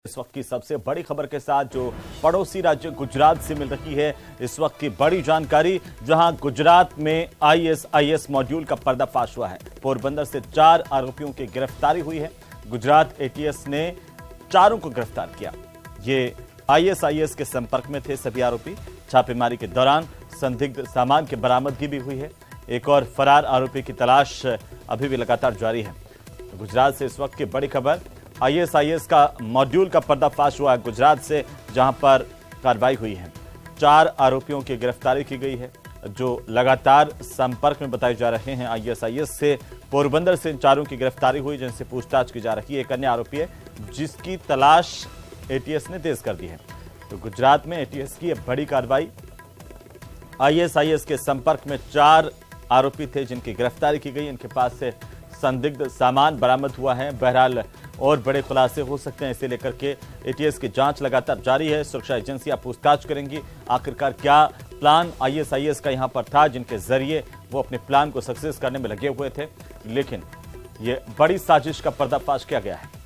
इस वक्त की सबसे बड़ी खबर के साथ जो पड़ोसी राज्य गुजरात से मिल रही है, इस वक्त की बड़ी जानकारी, जहां गुजरात में आईएसआईएस मॉड्यूल का पर्दाफाश हुआ है। पोरबंदर से 4 आरोपियों की गिरफ्तारी हुई है। गुजरात एटीएस ने चारों को गिरफ्तार किया। ये आईएसआईएस के संपर्क में थे सभी आरोपी। छापेमारी के दौरान संदिग्ध सामान की बरामदगी भी हुई है। एक और फरार आरोपी की तलाश अभी भी लगातार जारी है। गुजरात से इस वक्त की बड़ी खबर, आईएसआईएस का मॉड्यूल का पर्दाफाश हुआ है गुजरात से, जहां पर कार्रवाई हुई है। 4 आरोपियों की गिरफ्तारी की गई है जो लगातार संपर्क में बताए जा रहे हैं आईएसआईएस से। पोरबंदर से इन चारों की गिरफ्तारी हुई जिनसे पूछताछ की जा रही है। एक अन्य आरोपी है जिसकी तलाश एटीएस ने तेज कर दी है। तो गुजरात में एटीएस की बड़ी कार्रवाई, आईएसआईएस के संपर्क में 4 आरोपी थे जिनकी गिरफ्तारी की गई। इनके पास से संदिग्ध सामान बरामद हुआ है। बहरहाल और बड़े खुलासे हो सकते हैं, इसे लेकर के एटीएस की जांच लगातार जारी है। सुरक्षा एजेंसियां पूछताछ करेंगी आखिरकार क्या प्लान आईएसआईएस का यहां पर था जिनके जरिए वो अपने प्लान को सक्सेस करने में लगे हुए थे। लेकिन ये बड़ी साजिश का पर्दाफाश किया गया है।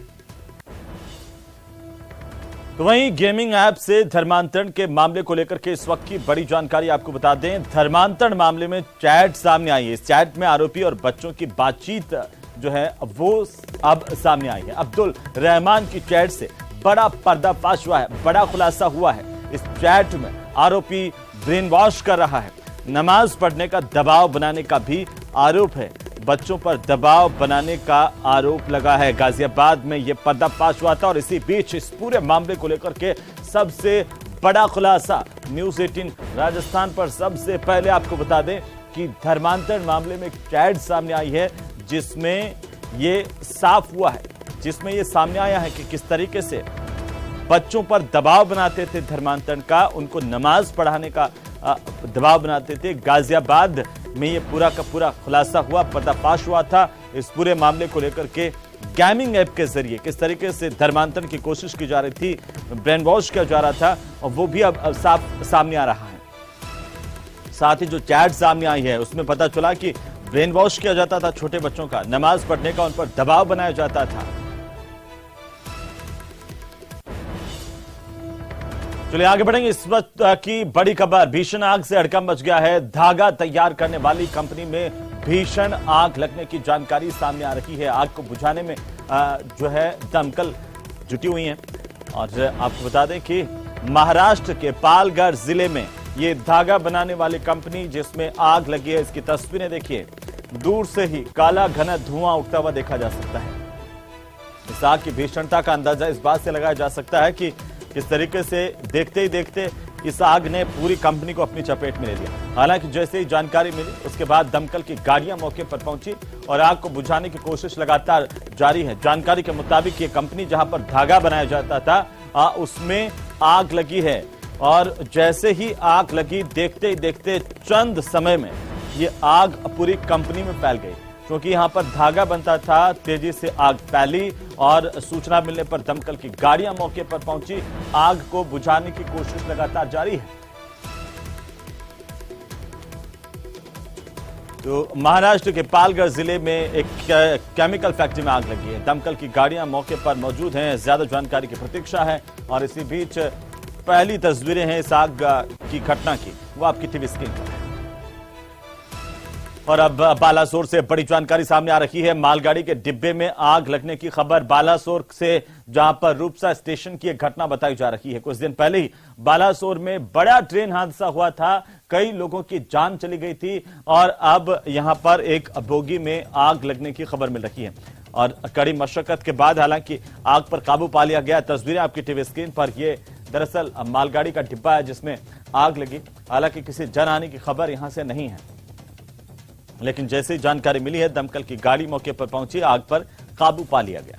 तो वहीं गेमिंग ऐप से धर्मांतरण के मामले को लेकर के इस वक्त की बड़ी जानकारी आपको बता दें। धर्मांतरण मामले में चैट सामने आई है। इस चैट में आरोपी और बच्चों की बातचीत जो है वो अब सामने आई है। अब्दुल रहमान की चैट से बड़ा पर्दाफाश हुआ है, बड़ा खुलासा हुआ है। इस चैट में आरोपी ब्रेन वॉश कर रहा है। नमाज पढ़ने का दबाव बनाने का भी आरोप है। बच्चों पर दबाव बनाने का आरोप लगा है। गाजियाबाद में यह पर्दाफाश हुआ था और इसी बीच इस पूरे मामले को लेकर के सबसे बड़ा खुलासा न्यूज़ 18 राजस्थान पर सबसे पहले आपको बता दें कि धर्मांतरण मामले में एक चैट सामने आई है जिसमें ये साफ हुआ है, जिसमें ये सामने आया है कि किस तरीके से बच्चों पर दबाव बनाते थे धर्मांतरण का, उनको नमाज पढ़ाने का दबाव बनाते थे। गाजियाबाद में ये पूरा का पूरा खुलासा हुआ, पर्दाफाश हुआ था। इस पूरे मामले को लेकर के गेमिंग ऐप के जरिए किस तरीके से धर्मांतरण की कोशिश की जा रही थी, ब्रेन वॉश किया जा रहा था, और वो भी अब साफ सामने आ रहा है। साथ ही जो चैट सामने आई है उसमें पता चला कि ब्रेन वॉश किया जाता था छोटे बच्चों का, नमाज पढ़ने का उन पर दबाव बनाया जाता था। चलिए आगे बढ़ेंगे। इस वक्त की बड़ी खबर, भीषण आग से हड़कंप मच गया है। धागा तैयार करने वाली कंपनी में भीषण आग लगने की जानकारी सामने आ रही है। आग को बुझाने में जो है दमकल जुटी हुई है। और आपको बता दें कि महाराष्ट्र के पालघर जिले में ये धागा बनाने वाली कंपनी जिसमें आग लगी है, इसकी तस्वीरें देखिए। दूर से ही काला घना धुआं उठता हुआ देखा जा सकता है। इस आग की भीषणता का अंदाजा इस बात से लगाया जा सकता है कि किस तरीके से देखते ही देखते इस आग ने पूरी कंपनी को अपनी चपेट में ले लिया। हालांकि जैसे ही जानकारी मिली उसके बाद दमकल की गाड़ियां मौके पर पहुंची और आग को बुझाने की कोशिश लगातार जारी है। जानकारी के मुताबिक ये कंपनी जहां पर धागा बनाया जाता था उसमें आग लगी है, और जैसे ही आग लगी देखते ही देखते चंद समय में ये आग पूरी कंपनी में फैल गई। क्योंकि यहां पर धागा बनता था, तेजी से आग फैली और सूचना मिलने पर दमकल की गाड़ियां मौके पर पहुंची। आग को बुझाने की कोशिश लगातार जारी है। तो महाराष्ट्र के पालघर जिले में एक केमिकल फैक्ट्री में आग लगी है। दमकल की गाड़ियां मौके पर मौजूद हैं, ज्यादा जानकारी की प्रतीक्षा है। और इसी बीच पहली तस्वीरें हैं इस आग की घटना की, वो आपकी टीवी स्क्रीन पर है। और अब बालासोर से बड़ी जानकारी सामने आ रही है। मालगाड़ी के डिब्बे में आग लगने की खबर बालासोर से, जहां पर रूपसा स्टेशन की एक घटना बताई जा रही है। कुछ दिन पहले ही बालासोर में बड़ा ट्रेन हादसा हुआ था, कई लोगों की जान चली गई थी, और अब यहां पर एक बोगी में आग लगने की खबर मिल रही है। और कड़ी मशक्कत के बाद हालांकि आग पर काबू पा लिया गया। तस्वीरें आपकी टीवी स्क्रीन पर, यह दरअसल मालगाड़ी का डिब्बा है जिसमें आग लगी। हालांकि किसी जनहानि की खबर यहां से नहीं है, लेकिन जैसे ही जानकारी मिली है दमकल की गाड़ी मौके पर पहुंची, आग पर काबू पा लिया गया।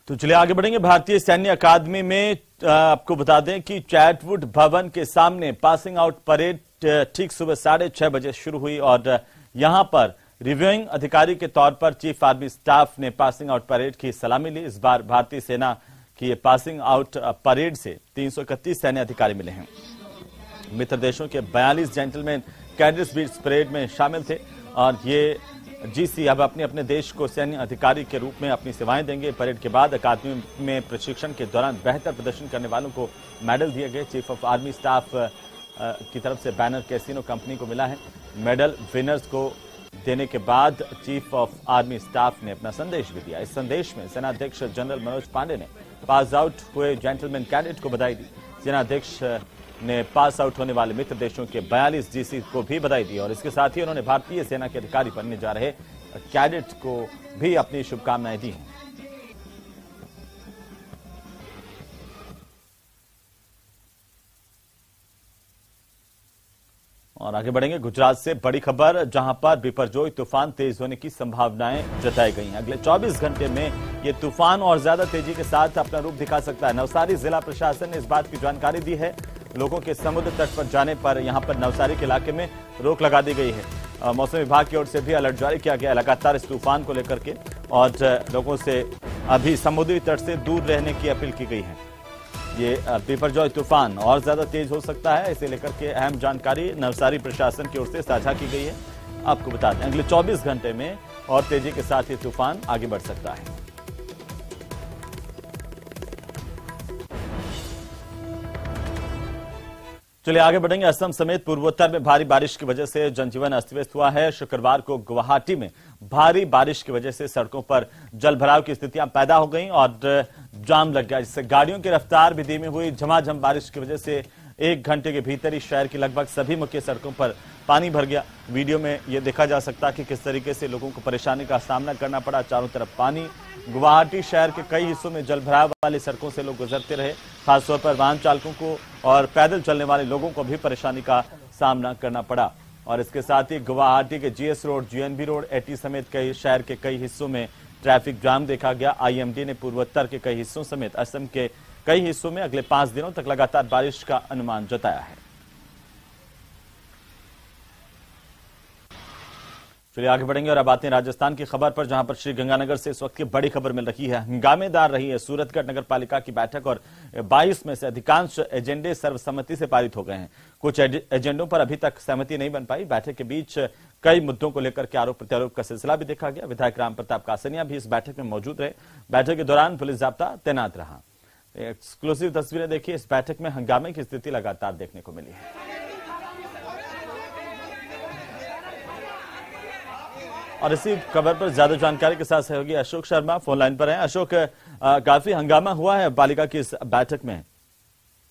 तो चलिए आगे बढ़ेंगे। भारतीय सैन्य अकादमी में आपको बता दें कि चैटवुड भवन के सामने पासिंग आउट परेड ठीक सुबह 6:30 बजे शुरू हुई, और यहां पर रिव्यूइंग अधिकारी के तौर पर चीफ आर्मी स्टाफ ने पासिंग आउट परेड की सलामी ली। इस बार भारतीय सेना की पासिंग आउट परेड से 331 सैन्य अधिकारी मिले हैं। मित्र देशों के 42 जेंटलमैन कैडेट्स भी इस परेड में शामिल थे और ये जीसी अब अपने अपने देश को सैन्य अधिकारी के रूप में अपनी सेवाएं देंगे। परेड के बाद अकादमी में प्रशिक्षण के दौरान बेहतर प्रदर्शन करने वालों को मेडल दिए गए। चीफ ऑफ आर्मी स्टाफ की तरफ से बैनर कैसीनो कंपनी को मिला है। मेडल विनर्स को देने के बाद चीफ ऑफ आर्मी स्टाफ ने अपना संदेश भी दिया। इस संदेश में सेनाध्यक्ष जनरल मनोज पांडे ने पास आउट हुए जेंटलमैन कैडेट को बधाई दी। सेनाध्यक्ष ने पास आउट होने वाले मित्र देशों के 42 जीसी को भी बधाई दी और इसके साथ ही उन्होंने भारतीय सेना के अधिकारी बनने जा रहे कैडेट को भी अपनी शुभकामनाएं दी हैं। और आगे बढ़ेंगे गुजरात से बड़ी खबर, जहां पर बिपरजोय तूफान तेज होने की संभावनाएं जताई गई हैं। अगले 24 घंटे में यह तूफान और ज्यादा तेजी के साथ अपना रूप दिखा सकता है। नवसारी जिला प्रशासन ने इस बात की जानकारी दी है। लोगों के समुद्र तट पर जाने पर यहां पर नवसारी के इलाके में रोक लगा दी गई है। मौसम विभाग की ओर से भी अलर्ट जारी किया गया लगातार इस तूफान को लेकर के, और लोगों से अभी समुद्री तट से दूर रहने की अपील की गई है। ये बिपरजॉय तूफान और ज्यादा तेज हो सकता है, इसे लेकर के अहम जानकारी नवसारी प्रशासन की ओर से साझा की गई है। आपको बता दें अगले 24 घंटे में और तेजी के साथ ये तूफान आगे बढ़ सकता है। चलिए आगे बढ़ेंगे। असम समेत पूर्वोत्तर में भारी बारिश की वजह से जनजीवन अस्त व्यस्त हुआ है। शुक्रवार को गुवाहाटी में भारी बारिश की वजह से सड़कों पर जलभराव की स्थितियां पैदा हो गईं और जाम लग गया, जिससे गाड़ियों की रफ्तार भी धीमी हुई। झमाझम बारिश की वजह से 1 घंटे के भीतर ही शहर की लगभग सभी मुख्य सड़कों पर पानी भर गया। वीडियो में यह देखा जा सकता है कि किस तरीके से लोगों को परेशानी का सामना करना पड़ा। चारों तरफ पानी। गुवाहाटी शहर के कई हिस्सों में जलभराव वाली सड़कों से लोग गुजरते रहे। खासतौर पर वाहन चालकों को और पैदल चलने वाले लोगों को भी परेशानी का सामना करना पड़ा। और इसके साथ ही गुवाहाटी के GS road, GNB road, eighty समेत कई शहर के कई हिस्सों में ट्रैफिक जाम देखा गया। आईएमडी ने पूर्वोत्तर के कई हिस्सों समेत असम के कई हिस्सों में अगले 5 दिनों तक लगातार बारिश का अनुमान जताया है। चलिए आगे बढ़ेंगे और अब आते हैं राजस्थान की खबर पर, जहां पर श्रीगंगानगर से इस वक्त की बड़ी खबर मिल रही है। हंगामेदार रही है सूरतगढ़ नगर पालिका की बैठक और 22 में से अधिकांश एजेंडे सर्वसम्मति से पारित हो गए हैं। कुछ एजेंडों पर अभी तक सहमति नहीं बन पाई। बैठक के बीच कई मुद्दों को लेकर के आरोप प्रत्यारोप का सिलसिला भी देखा गया। विधायक राम प्रताप कासनिया भी इस बैठक में मौजूद रहे। बैठक के दौरान पुलिस जाब्ता तैनात रहा। एक्सक्लूसिव तस्वीरें देखिए। इस बैठक में हंगामे की स्थिति लगातार देखने को मिली है। और इसी खबर पर ज्यादा जानकारी के साथ सहयोगी अशोक शर्मा फोन लाइन पर हैं। अशोक, काफी हंगामा हुआ है पालिका की इस बैठक में।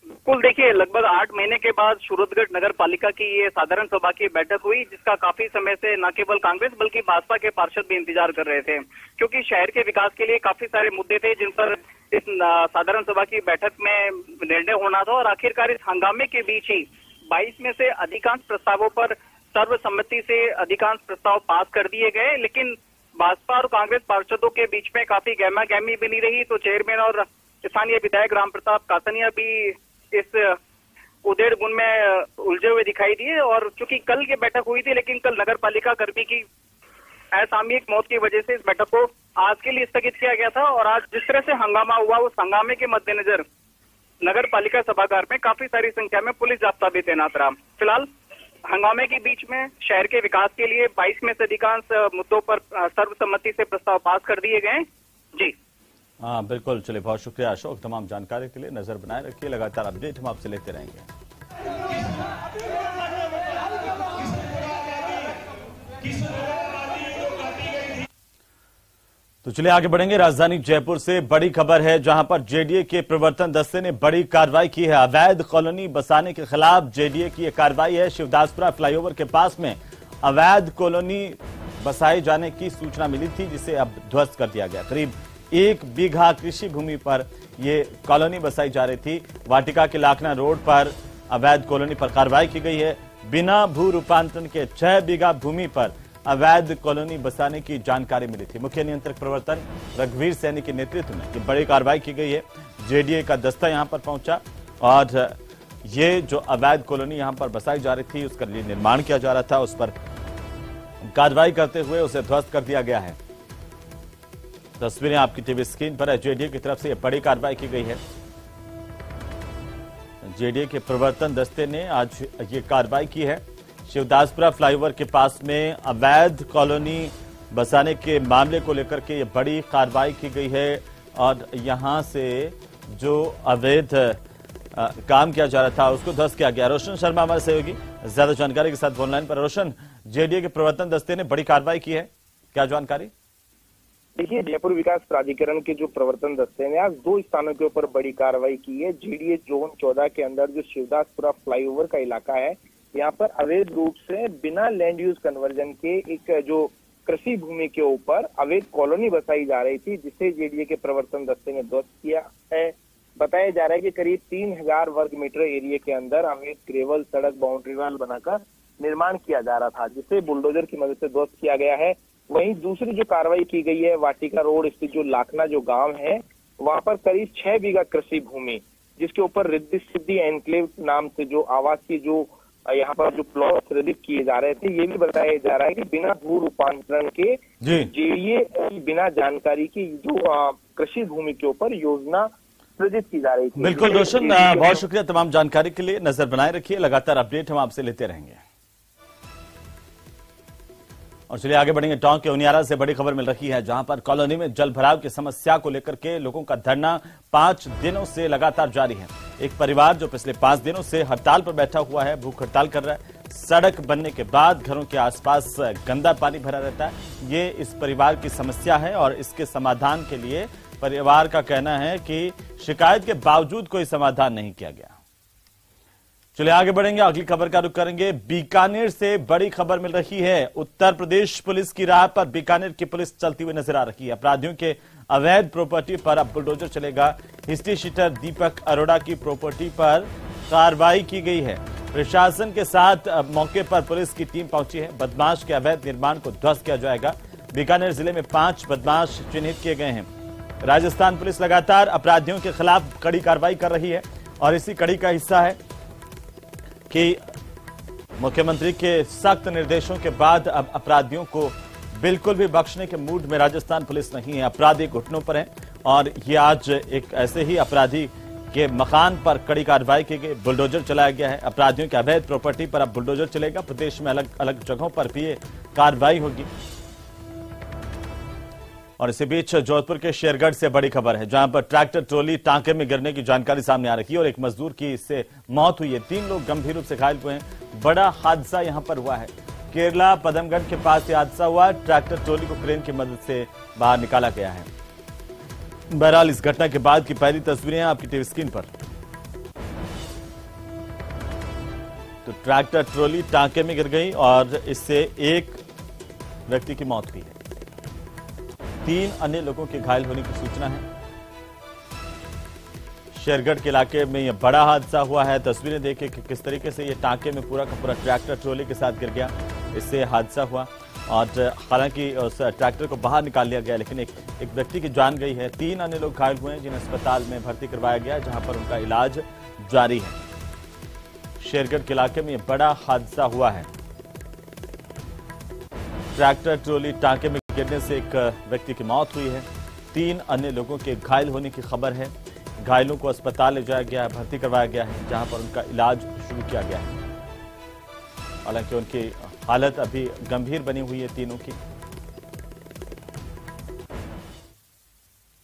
बिल्कुल, देखिए लगभग 8 महीने के बाद सूरतगढ़ नगर पालिका की ये साधारण सभा की बैठक हुई, जिसका काफी समय से न केवल कांग्रेस बल्कि भाजपा के पार्षद भी इंतजार कर रहे थे, क्योंकि शहर के विकास के लिए काफी सारे मुद्दे थे जिन पर इस साधारण सभा की बैठक में निर्णय होना था। और आखिरकार इस हंगामे के बीच ही 22 में से अधिकांश प्रस्तावों पर सर्वसम्मति से अधिकांश प्रस्ताव पास कर दिए गए, लेकिन भाजपा और कांग्रेस पार्षदों के बीच में काफी गहमा गहमी बनी रही। तो चेयरमैन और स्थानीय विधायक राम प्रताप कासनिया भी इस उधेड़ बुन में उलझे हुए दिखाई दिए। और चूंकि कल ये बैठक हुई थी, लेकिन कल नगर पालिका कर्मी की असामयिक मौत की वजह से इस बैठक को आज के लिए स्थगित किया गया था। और आज जिस तरह से हंगामा हुआ, उस हंगामे के मद्देनजर नगर पालिका सभागार में काफी सारी संख्या में पुलिस जाब्ता भी तैनात रहा। फिलहाल हंगामे के बीच में शहर के विकास के लिए 22 में से अधिकांश मुद्दों पर सर्वसम्मति से प्रस्ताव पास कर दिए गए। जी हाँ बिल्कुल। चलिए बहुत शुक्रिया अशोक, तमाम जानकारी के लिए। नजर बनाए रखिए, लगातार अपडेट हम आपसे लेते रहेंगे। तो चलिए आगे बढ़ेंगे। राजधानी जयपुर से बड़ी खबर है, जहां पर जेडीए के प्रवर्तन दस्ते ने बड़ी कार्रवाई की है। अवैध कॉलोनी बसाने के खिलाफ जेडीए की यह कार्रवाई है। शिवदासपुरा फ्लाईओवर के पास में अवैध कॉलोनी बसाए जाने की सूचना मिली थी, जिसे अब ध्वस्त कर दिया गया। करीब 1 बीघा कृषि भूमि पर यह कॉलोनी बसाई जा रही थी। वाटिका के लाखना रोड पर अवैध कॉलोनी पर कार्रवाई की गई है। बिना भू रूपांतरण के 6 बीघा भूमि पर अवैध कॉलोनी बसाने की जानकारी मिली थी। मुख्य नियंत्रक प्रवर्तन रघुवीर सैनी के नेतृत्व में ये बड़ी कार्रवाई की गई है। जेडीए का दस्ता यहां पर पहुंचा और ये जो अवैध कॉलोनी यहां पर बसाई जा रही थी, उसका निर्माण किया जा रहा था, उस पर कार्रवाई करते हुए उसे ध्वस्त कर दिया गया है। तस्वीरें आपकी टीवी स्क्रीन पर है। जेडीए की तरफ से यह बड़ी कार्रवाई की गई है। जेडीए के प्रवर्तन दस्ते ने आज ये कार्रवाई की है। शिवदासपुरा फ्लाईओवर के पास में अवैध कॉलोनी बसाने के मामले को लेकर के ये बड़ी कार्रवाई की गई है और यहां से जो अवैध काम किया जा रहा था उसको ध्वस्त किया गया। रोशन शर्मा हमारे सहयोगी ज्यादा जानकारी के साथ ऑनलाइन पर। रोशन, जेडीए के प्रवर्तन दस्ते ने बड़ी कार्रवाई की है, क्या जानकारी? देखिए, जयपुर विकास प्राधिकरण के जो प्रवर्तन दस्ते ने आज 2 स्थानों के ऊपर बड़ी कार्रवाई की है। जेडीए जोन 14 के अंदर जो शिवदासपुरा फ्लाईओवर का इलाका है, यहाँ पर अवैध रूप से बिना लैंड यूज कन्वर्जन के एक जो कृषि भूमि के ऊपर अवैध कॉलोनी बसाई जा रही थी, जिसे जेडीए के प्रवर्तन दस्ते ने ध्वस्त किया है। बताया जा रहा है कि करीब 3000 वर्ग मीटर एरिया के अंदर अवैध ग्रेवल सड़क बाउंड्री वाल बनाकर निर्माण किया जा रहा था, जिसे बुलडोजर की मदद से ध्वस्त किया गया है। वहीं दूसरी जो कार्रवाई की गई है, वाटिका रोड स्थित जो लाखना जो गांव है, वहां पर करीब 6 बीघा कृषि भूमि, जिसके ऊपर रिद्धि सिद्धि एनक्लेव नाम से जो आवासीय जो यहाँ पर जो प्लॉट सृजित किए जा रहे थे, ये भी बताया जा रहा है कि बिना भू रूपांतरण के जेडीए बिना जानकारी की जो कृषि भूमि के ऊपर योजना सृजित की जा रही थी। बिल्कुल रोशन, बहुत शुक्रिया तमाम जानकारी के लिए। नजर बनाए रखिए, लगातार अपडेट हम आपसे लेते रहेंगे। और चलिए आगे बढ़ेंगे। टोंक के उनियारा से बड़ी खबर मिल रही है, जहां पर कॉलोनी में जल भराव की समस्या को लेकर के लोगों का धरना 5 दिनों से लगातार जारी है। एक परिवार जो पिछले 5 दिनों से हड़ताल पर बैठा हुआ है, भूख हड़ताल कर रहा है। सड़क बनने के बाद घरों के आसपास गंदा पानी भरा रहता है। ये इस परिवार की समस्या है और इसके समाधान के लिए परिवार का कहना है कि शिकायत के बावजूद कोई समाधान नहीं किया गया। चलिए आगे बढ़ेंगे, अगली खबर का रुख करेंगे। बीकानेर से बड़ी खबर मिल रही है। उत्तर प्रदेश पुलिस की राह पर बीकानेर की पुलिस चलती हुई नजर आ रही है। अपराधियों के अवैध प्रॉपर्टी पर अब बुलडोजर चलेगा। हिस्ट्री शीटर दीपक अरोड़ा की प्रॉपर्टी पर कार्रवाई की गई है। प्रशासन के साथ मौके पर पुलिस की टीम पहुंची है। बदमाश के अवैध निर्माण को ध्वस्त किया जाएगा। बीकानेर जिले में 5 बदमाश चिन्हित किए गए हैं। राजस्थान पुलिस लगातार अपराधियों के खिलाफ कड़ी कार्रवाई कर रही है और इसी कड़ी का हिस्सा है कि मुख्यमंत्री के सख्त निर्देशों के बाद अब अपराधियों को बिल्कुल भी बख्शने के मूड में राजस्थान पुलिस नहीं है। अपराधी घुटनों पर हैं और ये आज एक ऐसे ही अपराधी के मकान पर कड़ी कार्रवाई की गई। बुलडोजर चलाया गया है। अपराधियों के अवैध प्रॉपर्टी पर अब बुलडोजर चलेगा। प्रदेश में अलग अलग जगहों पर भी ये कार्रवाई होगी। और इसी बीच जोधपुर के शेरगढ़ से बड़ी खबर है, जहां पर ट्रैक्टर ट्रॉली टांके में गिरने की जानकारी सामने आ रही है और एक मजदूर की इससे मौत हुई है। 3 लोग गंभीर रूप से घायल हुए हैं। बड़ा हादसा यहां पर हुआ है। केरला पदमगढ़ के पास यह हादसा हुआ। ट्रैक्टर ट्रॉली को क्रेन की मदद से बाहर निकाला गया है। बहरहाल इस घटना के बाद की पहली तस्वीरें आपकी टीवी स्क्रीन पर। तो ट्रैक्टर ट्रॉली टांके में गिर गई और इससे एक व्यक्ति की मौत हुई है। 3 अन्य लोगों के घायल होने की सूचना है। शेरगढ़ के इलाके में यह बड़ा हादसा हुआ है। तस्वीरें देखिए कि किस तरीके से यह टांके में पूरा का पूरा ट्रैक्टर ट्रॉली के साथ गिर गया। इससे हादसा हुआ और हालांकि उस ट्रैक्टर को बाहर निकाल लिया गया, लेकिन एक व्यक्ति की जान गई है। 3 अन्य लोग घायल हुए हैं, जिन्हें अस्पताल में भर्ती करवाया गया, जहां पर उनका इलाज जारी है। शेरगढ़ के इलाके में यह बड़ा हादसा हुआ है। ट्रैक्टर ट्रॉली टांके में गिरने से एक व्यक्ति की मौत हुई है। 3 अन्य लोगों के घायल होने की खबर है। घायलों को अस्पताल ले जाया गया है, भर्ती करवाया गया है, जहां पर उनका इलाज शुरू किया गया है। हालांकि उनकी हालत अभी गंभीर बनी हुई है तीनों की।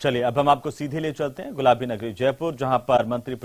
चलिए अब हम आपको सीधे ले चलते हैं गुलाबी नगरी जयपुर, जहां पर मंत्री